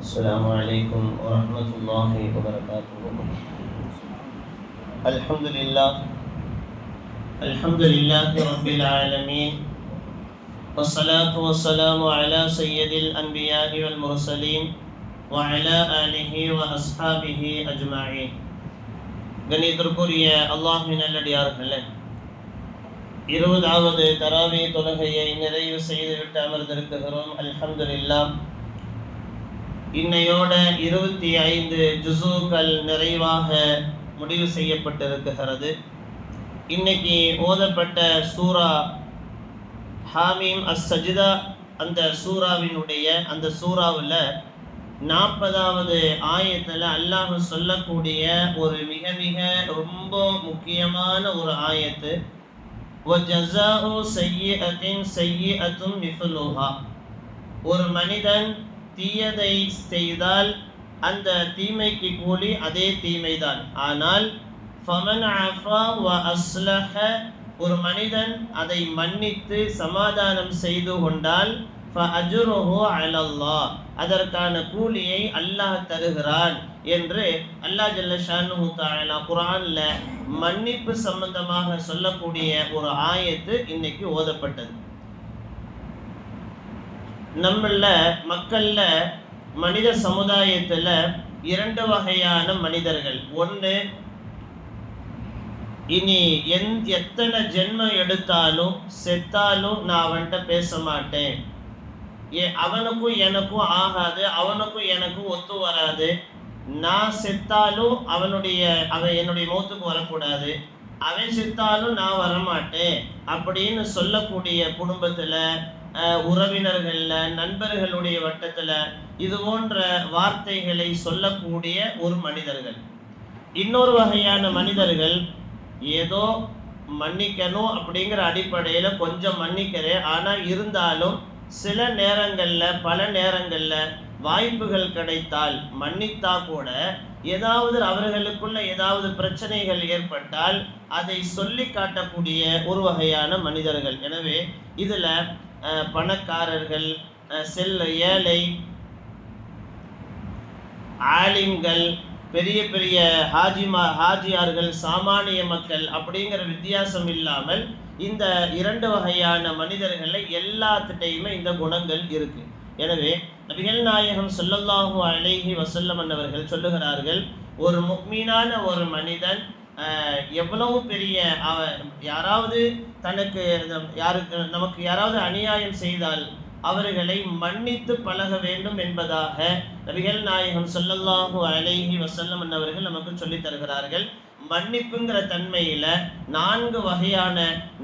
السلام عليكم ورحمة الله وبركاته. الحمد لله رب العالمين، والصلاة والسلام على سيد الأنبياء والمرسلين وعلى آله وأصحابه أجمعين. கணிதற்குரிய அல்லாஹ்வின் நல்லடியார்களே, 20வது தராவி தொழுகையை நிறைவு செய்துவிட்டு அமர்ந்திருக்கிறோம். அல்ஹம்துலில்லாஹ். இன்னையோட 25 ஜுஸூக்கள் நிறைவாக முடிவு செய்யப்பட்டிருக்கிறது. இன்னைக்கு ஓதப்பட்ட சூரா ஹாமீம் அஸ்-சஜ்தா, அந்த சூறாவினுடைய அந்த சூறாவில் 40வது ஆயத்தில் அல்லாஹ் சொல்லக்கூடிய ஒரு மிக மிக ரொம்ப முக்கியமான ஒரு ஆயத்து, وَجَزَاءُ سَيِّئَةٍ سَيِّئَةٌ مِثْلُهَا. ஒரு மனிதன் தீயதை செய்தால் அந்த தீமைக்கு கூலி அதே தீமைதான். ஆனால் فَمَنْ عَفَا وَأَصْلَحَ, ஒரு மனிதன் அதை மன்னித்து சமாதானம் செய்து கொண்டால் فَأَجْرُهُ عَلَى اللَّهِ, அதற்கான கூலியை அல்லாஹ் தருகிறான் என்று அல்லாஹ் ஜல்ல ஷானுஹு தஆலா குர்ஆன்ல மன்னிப்பு சம்பந்தமாக சொல்லக்கூடிய ஒரு ஆயத்து இன்னைக்கு ஓதப்பட்டது. நம்மள மக்கள்ல மனித சமுதாயத்துல 2 வகையான மனிதர்கள். ஒன்று, இனி எத்தனை ஜென்மம் எடுத்தாலும் செத்தாலும் நான் அவன்கிட்ட பேச மாட்டேன், அவனுக்கும் எனக்கும் ஆகாது, அவனுக்கும் எனக்கும் ஒத்து வராது, நான் செத்தாலும் அவன் என்னுடைய மௌத்துக்கு வரக்கூடாது, அவன் செத்தாலும் நான் வரமாட்டேன் அப்படின்னு சொல்லக்கூடிய குடும்பத்தில், உறவினர்களில், நண்பர்களுடைய வட்டத்தில் இது போன்ற வார்த்தைகளை சொல்லக்கூடிய ஒரு மனிதர்கள். இன்னொரு வகையான மனிதர்கள், ஏதோ மன்னிக்கணும் அப்படிங்கிற அடிப்படையில் கொஞ்சம் மன்னிக்கிறேன், ஆனால் இருந்தாலும் சில நேரங்களில் பல நேரங்களில் வாய்ப்புகள் கிடைத்தால் மன்னித்தா கூட ஏதாவது அவர்களுக்குள்ள ஏதாவது பிரச்சனைகள் ஏற்பட்டால் அதை சொல்லி காட்டக்கூடிய ஒரு வகையான மனிதர்கள். எனவே இதில் பணக்காரர்கள், ஏழை, ஆலிம்கள், பெரிய பெரிய ஹாஜியார்கள், சாமானிய மக்கள் அப்படிங்கிற வித்தியாசம் இல்லாமல் இந்த 2 வகையான மனிதர்களை எல்லாத்துட்டையுமே இந்த குணங்கள் இருக்கு. எனவே நபிகள் நாயகம் ஸல்லல்லாஹு அலைஹி வஸல்லம் அவர்கள் சொல்லுகிறார்கள், ஒரு முஃமினான ஒரு மனிதன் எவ்வளவு பெரிய யாராவது நமக்கு யாராவது அநியாயம் செய்தால் அவர்களை மன்னித்து பழக வேண்டும் என்பதாக நபிகள் நாயகம் ஸல்லல்லாஹு அலைஹி வஸல்லம் அவர்கள் நமக்கு சொல்லி தருகிறார்கள். மன்னிப்புங்கிற தன்மையில 4 வகையான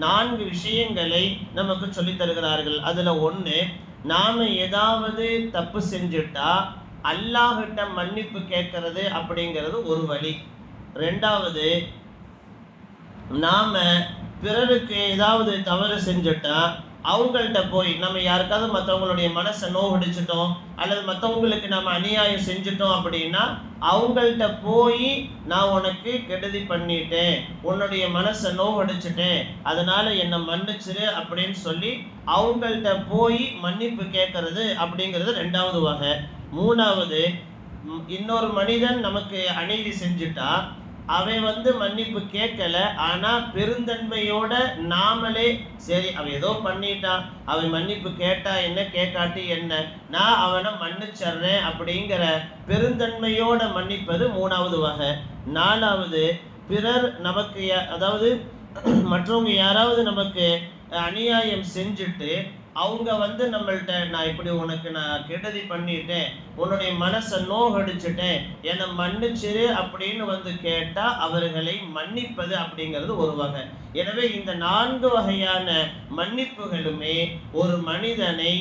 4 விஷயங்களை நமக்கு சொல்லி தருகிறார்கள். அதுல ஒண்ணு, நாம ஏதாவது தப்பு செஞ்சுட்டா அல்லாஹ்கிட்ட மன்னிப்பு கேட்கறது அப்படிங்கிறது ஒரு வழி. 2வது, நாம பிறருக்கு ஏதாவது தவறு செஞ்சுட்டா அவங்கள்ட்ட போய் நம்ம யாருக்காவது மற்றவங்களுடைய மனசை நோவடிச்சிட்டோம் அல்லது மற்றவங்களுக்கு நம்ம அநியாயம் செஞ்சுட்டோம் அப்படின்னா அவங்கள்ட்ட போய் நான் உனக்கு கெடுதி பண்ணிட்டேன், உன்னுடைய மனசை நோவடிச்சிட்டேன், அதனால என்னை மன்னிச்சிரு அப்படின்னு சொல்லி அவங்கள்ட்ட போய் மன்னிப்பு கேட்கறது அப்படிங்கிறது 2வது வகை. 3வது, இன்னொரு மனிதன் நமக்கு அநீதி செஞ்சுட்டா அவன் மன்னிப்பு கேட்கல, ஆனா பெருந்தன்மையோட நாமளே சரி அவன் ஏதோ பண்ணிட்டான், அவன் மன்னிப்பு கேட்டா என்ன கேட்காட்டி என்ன, நான் அவனை மன்னிச்சிடுறேன் அப்படிங்கிற பெருந்தன்மையோட மன்னிப்பது 3வது வகை. 4வது, பிறர் நமக்கு அதாவது மற்றவங்க யாராவது நமக்கு அநியாயம் செஞ்சுட்டு அவங்க நம்மள்ட்ட நான் இப்படி உனக்கு நான் கெடுதி பண்ணிட்டேன், உன்னுடைய மனசை நோகடிச்சுட்டேன், என்னை மன்னிச்சிரு அப்படின்னு கேட்டா அவர்களை மன்னிப்பது அப்படிங்கிறது ஒரு வகை. எனவே இந்த 4 வகையான மன்னிப்புகளுமே ஒரு மனிதனை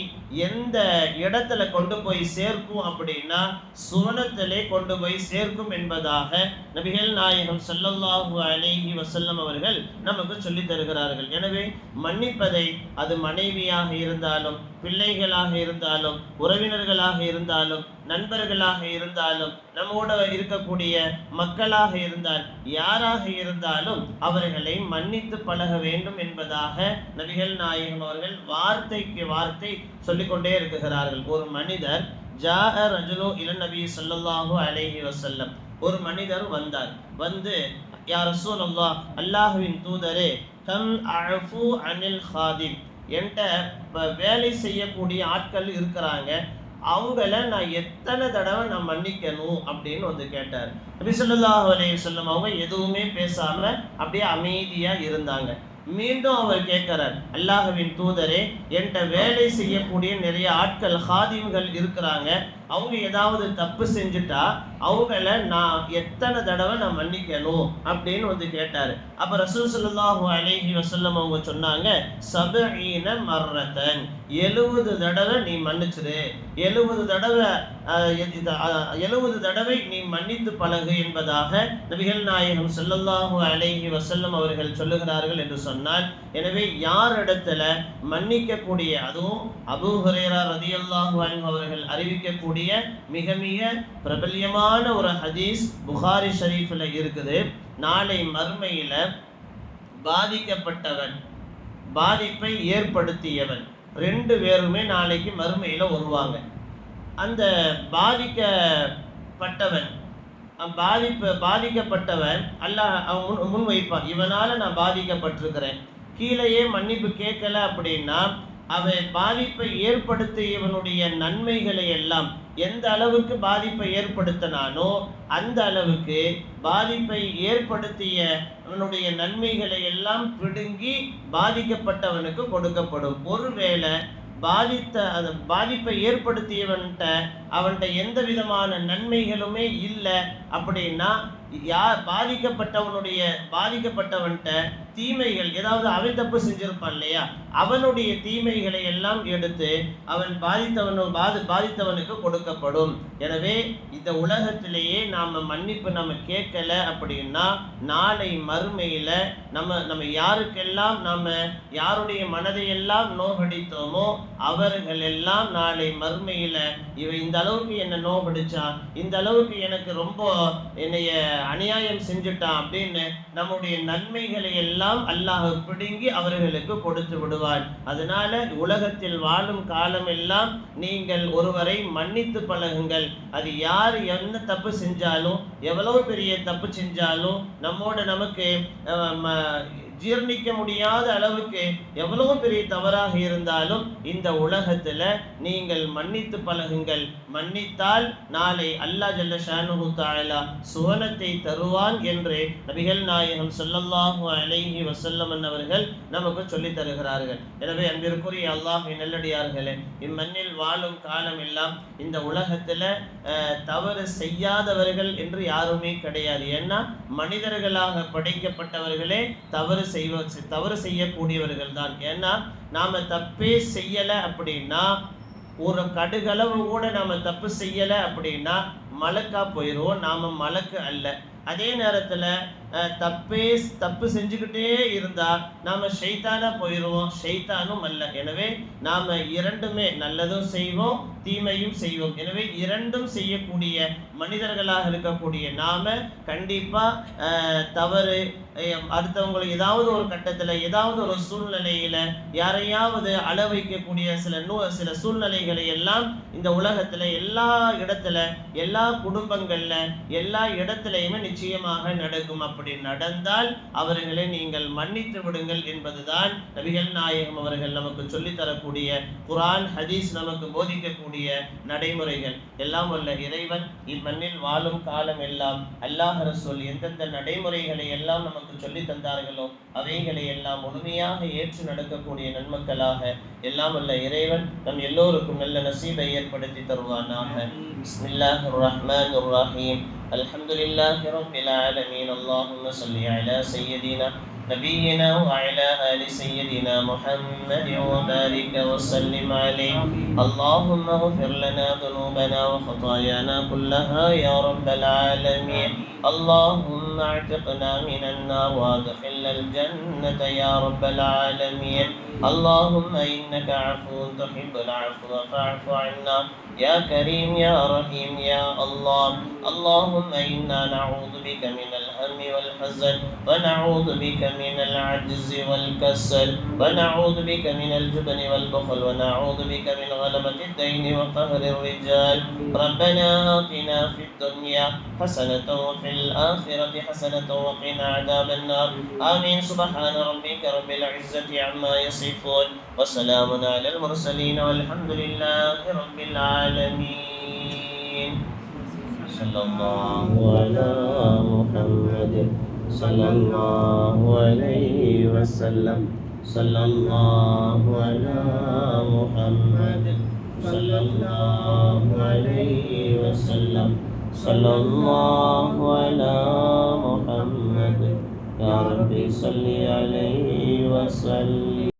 எந்த இடத்துல கொண்டு போய் சேர்க்கும் அப்படின்னா சுவனத்திலே கொண்டு போய் சேர்க்கும் என்பதாக நபிகள் நாயகம் ஸல்லல்லாஹு அலைஹி வஸல்லம் அவர்கள் நமக்கு சொல்லி தருகிறார்கள். எனவே மன்னிப்பதை அது மனைவியாக இருந்தாலும், பிள்ளைகளாக இருந்தாலும், உறவினர்களாக இருந்தாலும், நண்பர்களாக இருந்தாலும், நம்மோட இருக்கக்கூடிய மக்களாக இருந்தால், யாராக இருந்தாலும் அவர்களை மன்னித்து பழக வேண்டும் என்பதாக நபிகள் நாயகம் அவர்கள் வார்த்தைக்கு வார்த்தை சொல்லிக்கொண்டே இருக்கிறார்கள். ஒரு மனிதர் ஜாஅ ரஜுலு இலன் நபி ஸல்லல்லாஹு அலைஹி வஸல்லம், ஒரு மனிதர் வந்தார். வந்து, யா ரசூலல்லாஹ், அல்லாஹ்வின் தூதரே, கம் அஃபு அனில் ஹாதிம், என்கிட்ட வேலை செய்யக்கூடிய ஆட்கள் இருக்கிறாங்க, அவங்கள நான் எத்தனை தடவை நான் மன்னிக்கணும் அப்படின்னு வந்து கேட்டார். நபி ஸல்லல்லாஹு அலைஹி வஸல்லம் அவங்க எதுவுமே பேசாம அப்படியே அமைதியா இருந்தாங்க. மீண்டும் அவர் கேட்கிறார், அல்லாஹ்வின் தூதரே, என்கிட்ட வேலை செய்யக்கூடிய நிறைய ஆட்கள் ஹாதிம்கள் இருக்கிறாங்க, அவங்க ஏதாவது தப்பு செஞ்சுட்டா அவங்கள நான் எத்தனை தடவை நான் மன்னிக்கணும் அப்படின்னு வந்து கேட்டாரு. அப்ப ரசூல் ஸல்லல்லாஹு அலைஹி வஸல்லம் அவங்க சொன்னாங்க, சபஈன மர்ரத்தன், 70 தடவை நீ மன்னிச்சிரு, 70 தடவை 70 தடவை நீ மன்னித்து பழகு என்பதாக நபிகள் நாயகம் ஸல்லல்லாஹு அலைஹி வஸல்லம் அவர்கள் சொல்லுகிறார்கள் என்று சொன்னால், எனவே யார் இடத்துல மன்னிக்கக்கூடிய, அதுவும் அபூ ஹுரைரா ரலியல்லாஹு அன்ஹு அவர்கள் அறிவிக்கக்கூடிய மிக மிக பிரபல்யமான ஒரு ஹதீஸ் புகாரி ஷரீஃபில் இருக்குது. நாளை மறுமையில பாதிக்கப்பட்டவன், பாதிப்பை ஏற்படுத்தியவன், 2 பேருமே நாளைக்கு மறுமையில வருவாங்க. அந்த பாதிக்கப்பட்டவன் பாதிக்கப்பட்டவன் அல்லாஹ் அவன் முன் வைப்பான், இவனால நான் பாதிக்கப்பட்டிருக்கிறேன், கீழேயே மன்னிப்பு கேட்கல அப்படின்னா அவன் பாதிப்பை ஏற்படுத்தியவனுடைய நன்மைகளை எல்லாம், எந்த அளவுக்கு பாதிப்பை ஏற்படுத்தினானோ அந்த அளவுக்கு பாதிப்பை ஏற்படுத்தியவனுடைய நன்மைகளை எல்லாம் பிடுங்கி பாதிக்கப்பட்டவனுக்கு கொடுக்கப்படும். ஒருவேளை அந்த பாதிப்பை ஏற்படுத்தியவன்கிட்ட அவன்கிட்ட எந்த விதமான நன்மைகளுமே இல்லை அப்படின்னா, யார் பாதிக்கப்பட்டவன்கிட்ட தீமைகள், ஏதாவது அவன் தப்பு செஞ்சிருப்பான் இல்லையா, அவனுடைய தீமைகளை எல்லாம் எடுத்து அவன் பாதித்தவனுக்கு கொடுக்கப்படும். எனவே இந்த உலகத்திலேயே நாம மன்னிப்பு நம்ம கேட்கல அப்படின்னா, நாளை மறுமையில நம்ம யாருக்கெல்லாம் நாம யாருடைய மனதையெல்லாம் நோகடித்தோமோ அவர்கள் எல்லாம் நாளை மறுமையில இவன் இந்த அளவுக்கு என்ன நோகடிச்சான், இந்த அளவுக்கு எனக்கு ரொம்ப என்னைய அநியாயம் செஞ்சுட்டான் அப்படின்னு நம்முடைய நன்மைகளை எல்லாம் அல்லாஹ் பிடுங்கி அவர்களுக்கு கொடுத்து விடுவான். அதனால உலகத்தில் வாழும் காலம் எல்லாம் நீங்கள் ஒருவரை மன்னித்து பழகுங்கள். அது யார் என்ன தப்பு செஞ்சாலும், எவ்வளவு பெரிய தப்பு செஞ்சாலும், நமக்கு ஜீர்ணிக்க முடியாத அளவுக்கு எவ்வளவு பெரிய தவறாக இருந்தாலும் இந்த உலகத்துல நீங்கள் மன்னித்து பழகுங்கள். மன்னித்தால் நாளை அல்லாஹ் ஜல்ல ஷானுஹு தஆலா சுவனத்தை தருவான் என்று நபிகள் நாயகம் ஸல்லல்லாஹு அலைஹி வஸல்லம் அவர்கள் நமக்கு சொல்லி தருகிறார்கள். எனவே அன்பிற்குரிய அல்லாஹ்வின் நல்லடியார்களே, இம்மண்ணில் வாழும் காலம் எல்லாம் இந்த உலகத்துல தவறு செய்யாதவர்கள் என்று யாருமே கிடையாது. ஏன்னா மனிதர்களாக படைக்கப்பட்டவர்களே தவறு செய்யக்கூடியவர்கள் தான். ஏன்னா நாம தப்பே செய்யல அப்படின்னா, ஒரு கடுகளவு கூட நாம தப்பு செய்யல அப்படின்னா மலக்கா போயிடுவோம், நாம மலக்கு அல்ல. அதே நேரத்துல தப்பு செஞ்சுக்கிட்டே இருந்தா நாம ஷைத்தானா போயிடுவோம், ஷைத்தானும் அல்ல. எனவே நாம இரண்டுமே, நல்லதும் செய்வோம் தீமையும் செய்வோம். எனவே இரண்டும் செய்யக்கூடிய மனிதர்களாக இருக்கக்கூடிய நாம கண்டிப்பா தவறு, அடுத்தவங்களுக்கு ஏதாவது ஒரு கட்டத்துல ஏதாவது ஒரு சூழ்நிலையில யாரையாவது அள வைக்கக்கூடிய சில சூழ்நிலைகளை எல்லாம் இந்த உலகத்துல எல்லா இடத்துல, எல்லா குடும்பங்கள்ல, எல்லா இடத்துலையுமே நிச்சயமாக நடக்கும். அப்படி நடந்தால் அவர்களை நீங்கள் மன்னித்து விடுங்கள் என்பதுதான் நபிகள் நாயகம் அவர்கள் நமக்கு சொல்லித் தரக்கூடிய, குர்ஆன் ஹதீஸ் நமக்கு போதிக்கக்கூடிய நடைமுறைகள். எல்லாம் வல்ல இறைவன் இம்மண்ணில் வாழும் காலம் எல்லாம் அல்லாஹ் ரசூல் எந்தெந்த நடைமுறைகளை எல்லாம் நமக்கு சொல்லி தந்தார்களோ அவைகளை எல்லாம் முழுமையாக ஏற்று நடக்கக்கூடிய நன்மக்களாக எல்லாம் வல்ல இறைவன் நம் எல்லோருக்கும் நல்ல நசீபை ஏற்படுத்தி தருவானாக. பிஸ்மில்லாஹிர் ரஹ்மானிர் ரஹீம். அல்ஹம்துலில்லாஹி ரப்பில் ஆலமீன். அல்லாஹும்ம ஸல்லி அலா சய்யிதினா نبينا وعلى آل سيدنا محمد وبارك وسلم عليه. اللهم اغفر لنا ذنوبنا وخطايانا كلها يا رب العالمين. اللهم اعتقنا من النار وادخلنا الجنة يا رب العالمين. اللهم إنك عفو تحب العفو فاعف عنا يا كريم يا رحيم يا الله. اللهم إنا نعوذ بك من الهم والحزن، ونعوذ بك من العجز والكسل، ونعوذ بك من الجبن والبخل، ونعوذ بك من غلبة الدين وقهر الرجال. ربنا آتنا في الدنيا حسنة وفي الآخرة حسنة وقنا عذاب النار. آمين. سبحان ربك رب العزة عما يصفون، وسلام على المرسلين، والحمد لله رب العالمين. صلى الله على محمد صلى الله عليه وسلم. صلى الله على محمد صلى الله عليه وسلم. صلى الله على محمد يا ربي صل عليه وسلم.